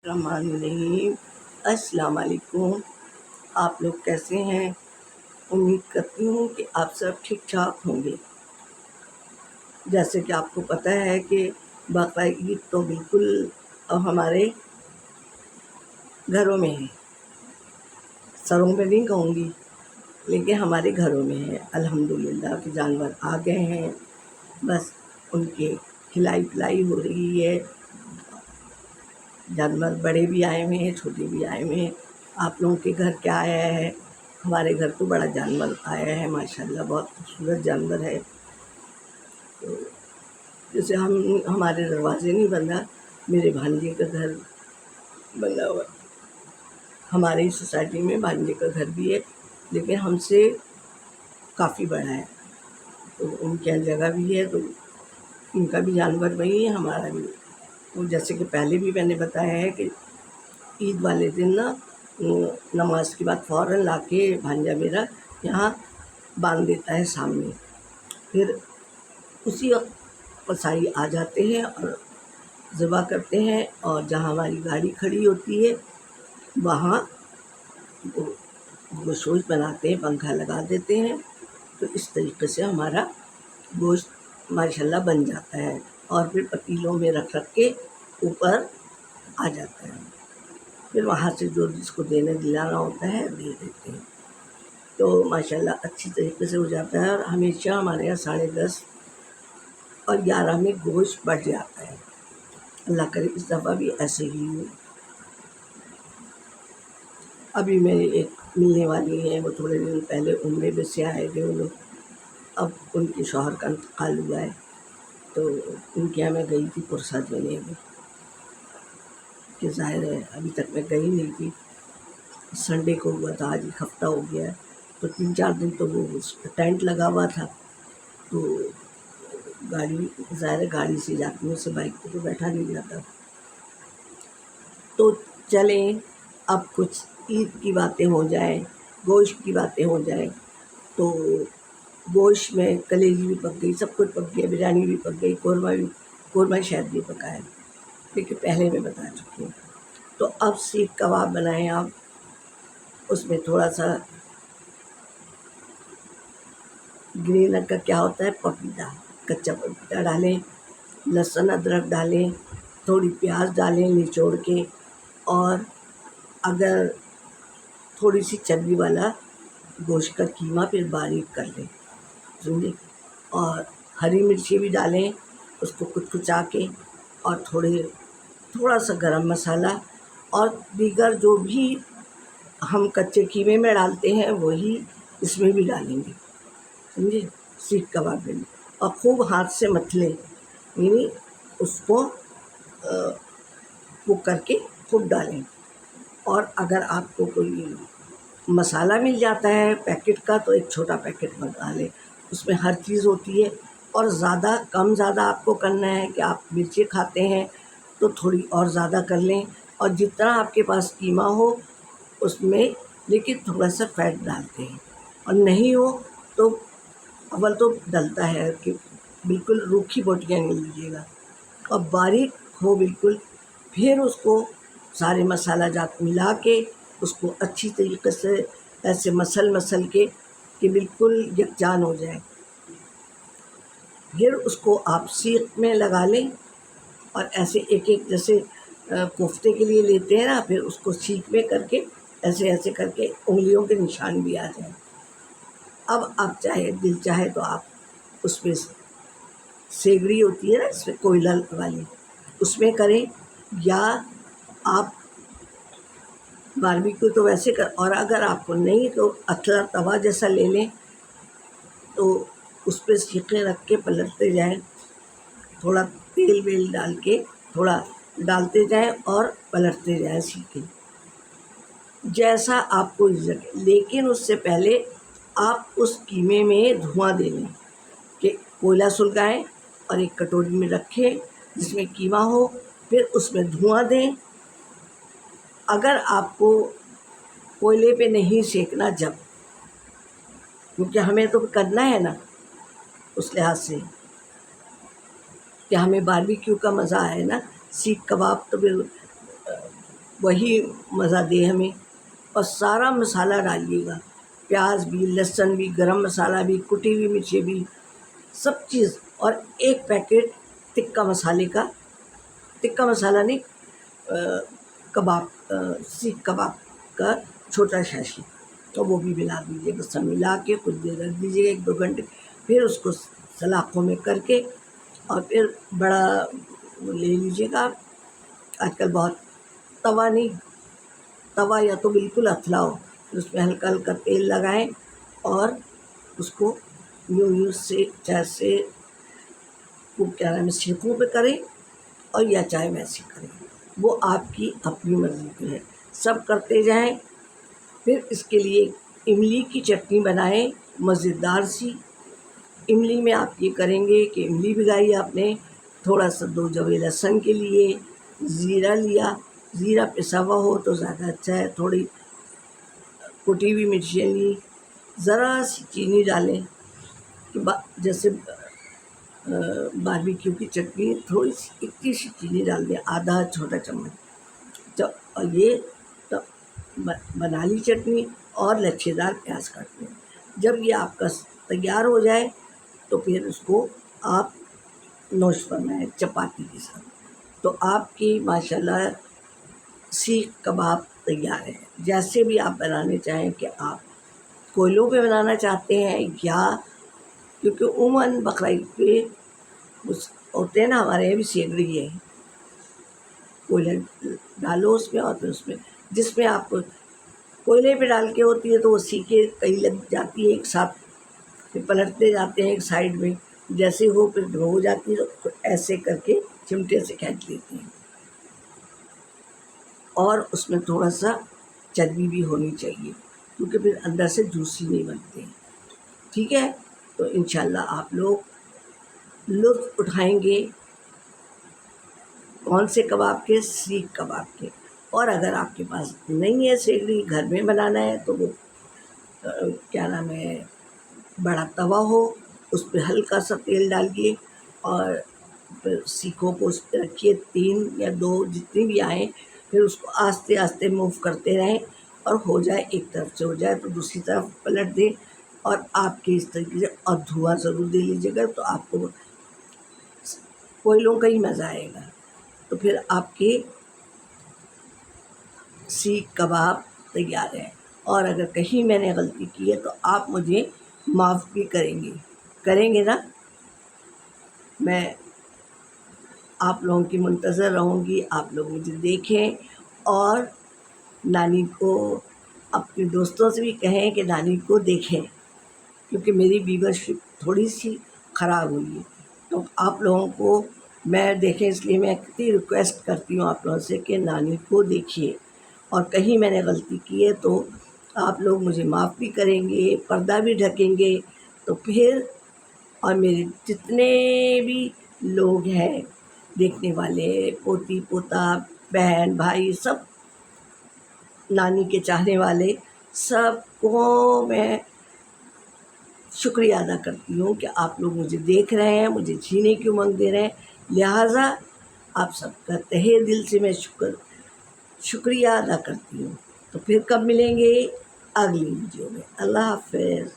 الرحمن الرحیم۔ السلام علیکم۔ آپ لوگ کیسے ہیں؟ امید کرتی ہوں کہ آپ سب ٹھیک ٹھاک ہوں گے۔ جیسے کہ آپ کو پتہ ہے کہ بقرہ عید تو بالکل اب ہمارے گھروں میں ہے، سروں پہ نہیں کہوں گی لیکن ہمارے گھروں میں ہے۔ الحمدللہ کہ جانور آ گئے ہیں، بس ان کے کھلائی پلائی ہو رہی ہے۔ جانور بڑے بھی آئے ہوئے ہیں، چھوٹے بھی آئے ہوئے ہیں۔ آپ لوگوں کے گھر کیا آیا ہے؟ ہمارے گھر تو بڑا جانور آیا ہے ماشاءاللہ، بہت خوبصورت جانور ہے۔ تو جیسے ہمارے دروازے نہیں بندھا، میرے بھانجے کا گھر بنا ہوا۔ ہماری سوسائٹی میں بھانجے کا گھر بھی ہے لیکن ہم سے کافی بڑا ہے، تو ان کی جگہ بھی ہے، تو ان کا بھی جانور وہی ہے، ہمارا بھی۔ تو جیسے کہ پہلے بھی میں نے بتایا ہے کہ عید والے دن نماز کے بعد فوراً لا کے بھانجا میرا یہاں باندھ دیتا ہے سامنے، پھر اسی وقت قصائی آ جاتے ہیں اور ذبح کرتے ہیں، اور جہاں ہماری گاڑی کھڑی ہوتی ہے وہاں گوشت بناتے ہیں، پنکھا لگا دیتے ہیں، تو اس طریقے سے ہمارا گوشت ماشاءاللہ بن جاتا ہے، اور پھر پتیلوں میں رکھ کے اوپر آ جاتا ہے، پھر وہاں سے جو جس کو دلانا ہوتا ہے دے دیتے ہیں، تو ماشاءاللہ اچھی طریقے سے ہو جاتا ہے۔ اور ہمیشہ ہمارے یہاں 10:30 اور 11 میں گوشت بڑھ جاتا ہے۔ اللہ کرے اس دفعہ بھی ایسے ہی ہو۔ ابھی میرے ایک ملنے والی ہیں، وہ تھوڑے دن پہلے عمرے میں سے آئے تھے وہ لوگ، اب ان کے شوہر کا انتقال ہوا ہے، تو ان کے یہاں میں گئی تھی پرساد لینے میں، کہ ظاہر ہے ابھی تک میں گئی نہیں تھی، سنڈے کو ہوا تھا، آج ایک ہفتہ ہو گیا ہے، تو 3-4 دن تو وہ ٹینٹ لگا ہوا تھا، تو گاڑی ظاہر ہے گاڑی سے جاتی ہوں، سے بائک پہ تو بیٹھا نہیں جاتا، تو چلیں اب کچھ عید کی باتیں ہو جائیں، گوشت کی باتیں ہو جائیں۔ تو گوشت میں کلیجی بھی پک گئی، سب کچھ پک گیا، بریانی بھی پک گئی، قورمہ شاید بھی پکا ہے لیکن پہلے میں بتا چکی ہوں۔ تو اب سیخ کباب بنائیں آپ، اس میں تھوڑا سا گرین کا کیا ہوتا ہے، پپیتا، کچا پپیتا ڈالیں، لہسن ادرک ڈالیں، تھوڑی پیاز ڈالیں نچوڑ کے، اور اگر تھوڑی سی چربی والا گوشت کا قیمہ پھر باریک کر لیں، سمجھے، اور ہری مرچی بھی ڈالیں اس کو کچا کے، اور تھوڑا سا گرم مسالہ، اور دیگر جو بھی ہم کچے قیمے میں ڈالتے ہیں وہی اس میں بھی ڈالیں گے، سمجھے، سیخ کباب میں، اور خوب ہاتھ سے مت لیں، یعنی اس کو وہ کر کے خوب ڈالیں۔ اور اگر آپ کو کوئی مسالہ مل جاتا ہے پیکٹ کا تو ایک چھوٹا پیکٹ منگا لیں، اس میں ہر چیز ہوتی ہے، اور زیادہ آپ کو کرنا ہے کہ آپ مرچیں کھاتے ہیں تو تھوڑی اور زیادہ کر لیں، اور جتنا آپ کے پاس قیمہ ہو اس میں، لیکن تھوڑا سا فیٹ ڈالتے ہیں، اور نہیں ہو تو اول تو ڈلتا ہے کہ بالکل روکھی بوٹیاں نہیں لیجیے گا، اور باریک ہو بالکل، پھر اس کو سارے مسالہ جات ملا کے اس کو اچھی طریقے سے ایسے مسل کے کہ بالکل یکجان ہو جائے، پھر اس کو آپ سیخ میں لگا لیں، اور ایسے ایک جیسے کوفتے کے لیے لیتے ہیں نا، پھر اس کو سیخ میں کر کے ایسے کر کے انگلیوں کے نشان بھی آ جائیں۔ اب آپ دل چاہے تو آپ اس میں سیگڑی ہوتی ہے نا، اس میں کوئلہ والی، اس میں کریں، یا آپ باربیکیو تو ویسے اور اگر آپ کو نہیں تو اتلا توا جیسا لے لیں، تو اس پہ سیخیں رکھ کے پلٹتے جائیں، تھوڑا تیل ویل ڈال کے تھوڑا ڈالتے جائیں اور پلٹتے جائیں سیخیں، جیسا آپ کو عزت، لیکن اس سے پہلے آپ اس قیمے میں دھواں دے لیں، کہ کوئلہ سلگائیں اور ایک کٹوری میں رکھیں جس میں قیمہ ہو، پھر اس میں دھواں دیں۔ اگر آپ کو کوئلے پہ نہیں سینکنا جب، کیونکہ ہمیں تو کرنا ہے نا، اس لحاظ سے کہ ہمیں باربیکیو کا مزہ آئے نا، سیخ کباب تو پھر وہی مزہ دے ہمیں. اور سارا مسالہ ڈالیے گا، پیاز بھی، لہسن بھی، گرم مسالہ بھی، کٹی ہوئی مرچیں بھی، سب چیز. اور ایک پیکٹ تکہ مسالے کا، تکہ مسالہ نہیں، کباب، سیخ کباب کا چھوٹا شاشی، تو وہ بھی ملا دیجیے گا. سب ملا کے کچھ دیر رکھ دیجیے گا، 1-2 گھنٹے. پھر اس کو سلاخوں میں کر کے، اور پھر بڑا لے لیجیے گا. آج کل بہت توا نہیں، توا یا تو بالکل اتھلا ہو، پھر اس میں ہلکا ہلکا تیل لگائیں اور اس کو یوں سے جیسے وہ کیا نام ہے سیخوں پہ کریں، اور یا چاہے ویسے کریں، وہ آپ کی اپنی مرضی پہ ہے. سب کرتے جائیں. پھر اس کے لیے املی کی چٹنی بنائیں مزیدار سی. املی میں آپ یہ کریں گے کہ املی بھگائی آپ نے، تھوڑا سا 2 جوے لہسن کے لیے، زیرہ لیا، زیرہ پسا ہوا ہو تو زیادہ اچھا ہے، تھوڑی کٹی ہوئی مرچیں لی، ذرا سی چینی ڈالیں کہ جیسے باربیکیو کی چٹنی، تھوڑی سی اتنی سی چینی ڈال دیں، آدھا چھوٹا چمچ. اور یہ بنا لی چٹنی. اور لچھے دار پیاز کاٹ لیں. جب یہ آپ کا تیار ہو جائے تو پھر اس کو آپ نوش فرمائیں چپاتی کے ساتھ. تو آپ کی ماشاءاللہ سیخ کباب تیار ہے. جیسے بھی آپ بنانے چاہیں، کہ آپ کوئلوں پہ بنانا چاہتے ہیں، یا کیونکہ عموماً بقرعید پہ ہوتے ہیں نا، ہمارے یہاں بھی سینگڑی ہے، کوئلہ ڈالو اس میں، اور پھر اس میں جس میں آپ کوئلے پہ ڈال کے ہوتی ہے تو وہ سیکھیں کئی لگ جاتی ہے ایک ساتھ، پھر پلٹتے جاتے ہیں ایک سائڈ میں، جیسے وہ پھر ہو جاتی ہے تو ایسے کر کے چمٹے سے کھینچ لیتے ہیں. اور اس میں تھوڑا سا چربی بھی ہونی چاہیے، کیونکہ پھر اندر سے جوسی نہیں بنتے. ٹھیک ہے، تو انشاءاللہ آپ لوگ لطف اٹھائیں گے. کون سے کباب کے؟ سیخ کباب کے. اور اگر آپ کے پاس نہیں ہے سینگڑی، گھر میں بنانا ہے، تو وہ کیا نام ہے بڑا توا ہو، اس پہ ہلکا سا تیل ڈالیے، اور پھر سیخوں کو اس پہ رکھیے، 3 یا 2 جتنی بھی آئیں. پھر اس کو آہستہ آہستہ موو کرتے رہیں، اور ہو جائے، ایک طرف سے ہو جائے تو دوسری طرف پلٹ دیں. اور آپ کے اس طریقے سے، اور دھواں ضرور دے لیجیے گا، تو آپ کو کوئلوں کا ہی مزہ آئے گا. تو پھر آپ کے سیخ کباب تیار ہے. اور اگر کہیں میں نے غلطی کی ہے تو آپ مجھے معاف بھی کریں گے نا. میں آپ لوگوں کی منتظر رہوں گی. آپ لوگ مجھے دیکھیں، اور نانی کو، اپنے دوستوں سے بھی کہیں کہ نانی کو دیکھیں، کیونکہ میری ویورشپ تھوڑی سی خراب ہوئی ہے. تو آپ لوگوں کو میں دیکھیں، اس لیے میں کتنی ریکویسٹ کرتی ہوں آپ لوگوں سے کہ نانی کو دیکھیے. اور کہیں میں نے غلطی کی ہے تو آپ لوگ مجھے معاف بھی کریں گے، پردہ بھی ڈھکیں گے. تو پھر، اور میرے جتنے بھی لوگ ہیں دیکھنے والے، پوتی پوتا، بہن بھائی، سب نانی کے چاہنے والے، سب کو میں شکریہ ادا کرتی ہوں کہ آپ لوگ مجھے دیکھ رہے ہیں، مجھے جینے کی امنگ دے رہے ہیں. لہٰذا آپ سب کا تہہ دل سے میں شکریہ ادا کرتی ہوں. تو پھر کب ملیں گے؟ اگلی ویڈیو میں. اللہ حافظ.